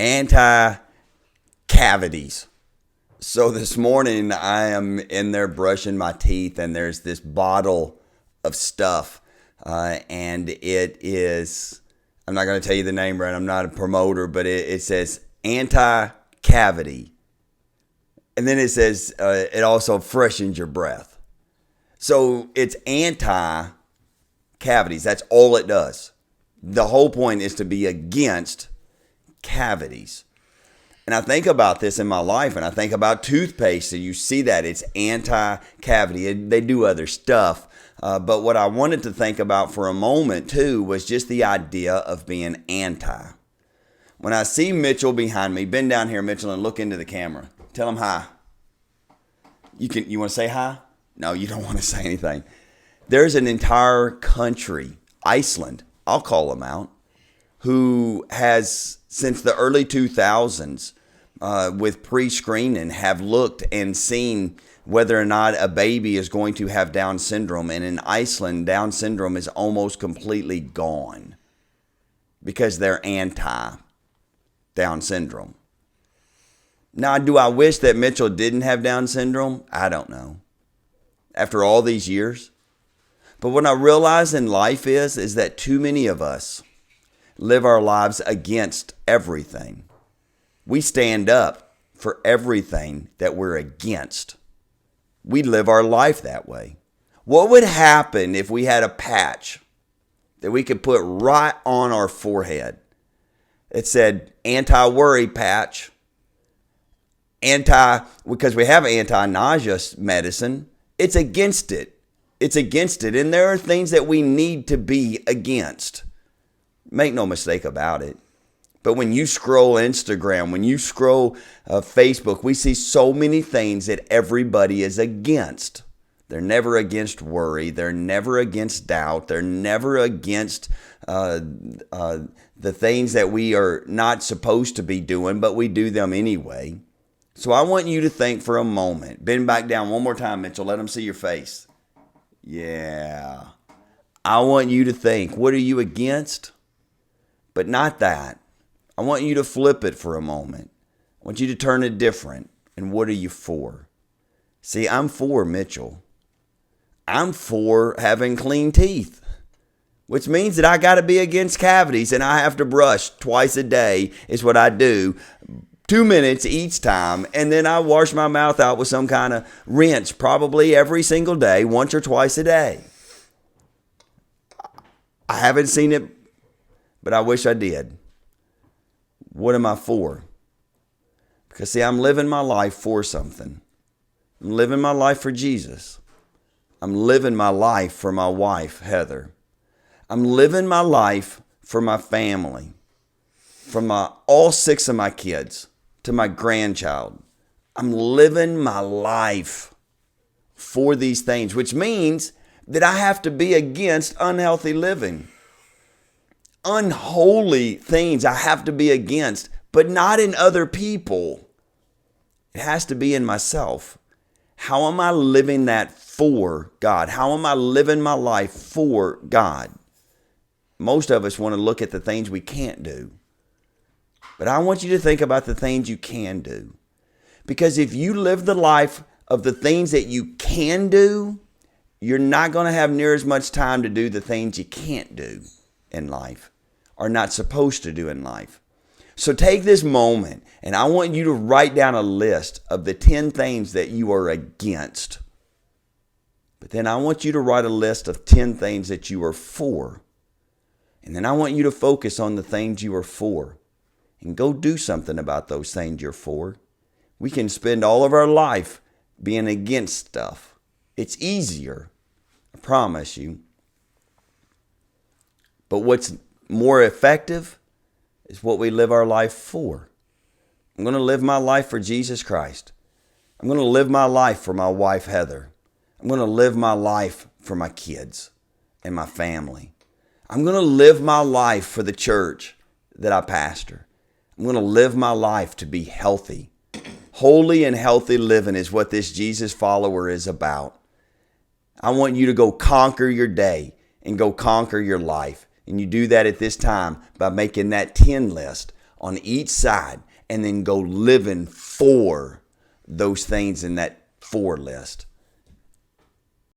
Anti-cavities. So this morning I am in there brushing my teeth, and there's this bottle of stuff, and it is, I'm not going to tell you the name right, I'm not a promoter, but it says anti-cavity. And then it says it also freshens your breath. So it's anti-cavities. That's all it does. The whole point is to be against cavities. And I think about this in my life, and I think about toothpaste, and you see that it's anti-cavity. They do other stuff. But what I wanted to think about for a moment, too, was just the idea of being anti. When I see Mitchell behind me, bend down here, Mitchell, and look into the camera. Tell him hi. You want to say hi? No, you don't want to say anything. There's an entire country, Iceland, I'll call them out, who has, since the early 2000s, with pre-screening, have looked and seen whether or not a baby is going to have Down syndrome. And in Iceland, Down syndrome is almost completely gone because they're anti-Down syndrome. Now, do I wish that Mitchell didn't have Down syndrome? I don't know. After all these years. But what I realize in life is that too many of us live our lives against everything. We stand up for everything that we're against. We live our life that way. What would happen if we had a patch that we could put right on our forehead? It said anti-worry patch. Because we have anti-nausea medicine, it's against it. It's against it. And there are things that we need to be against. Make no mistake about it. But when you scroll Instagram, when you scroll Facebook, we see so many things that everybody is against. They're never against worry. They're never against doubt. They're never against the things that we are not supposed to be doing, but we do them anyway. So I want you to think for a moment. Bend back down one more time, Mitchell. Let them see your face. Yeah. I want you to think, what are you against? But not that. I want you to flip it for a moment. I want you to turn it different. And what are you for? See, I'm for Mitchell. I'm for having clean teeth, which means that I got to be against cavities, and I have to brush twice a day is what I do. 2 minutes each time, and then I wash my mouth out with some kind of rinse, probably every single day, once or twice a day. I haven't seen it, but I wish I did. What am I for? Because, see, I'm living my life for something. I'm living my life for Jesus. I'm living my life for my wife, Heather. I'm living my life for my family, from all 6 of my kids to my grandchild. I'm living my life for these things, which means that I have to be against unhealthy living. Unholy things I have to be against, but not in other people. It has to be in myself. How am I living that for God? How am I living my life for God? Most of us want to look at the things we can't do. But I want you to think about the things you can do. Because if you live the life of the things that you can do, you're not going to have near as much time to do the things you can't do in life, or not supposed to do in life. So take this moment, and I want you to write down a list of the 10 things that you are against. But then I want you to write a list of 10 things that you are for. And then I want you to focus on the things you are for. And go do something about those things you're for. We can spend all of our life being against stuff. It's easier, I promise you. But what's more effective is what we live our life for. I'm going to live my life for Jesus Christ. I'm going to live my life for my wife, Heather. I'm going to live my life for my kids and my family. I'm going to live my life for the church that I pastor. I'm going to live my life to be healthy. Holy and healthy living is what this Jesus follower is about. I want you to go conquer your day and go conquer your life. And you do that at this time by making that 10 list on each side and then go living for those things in that for list.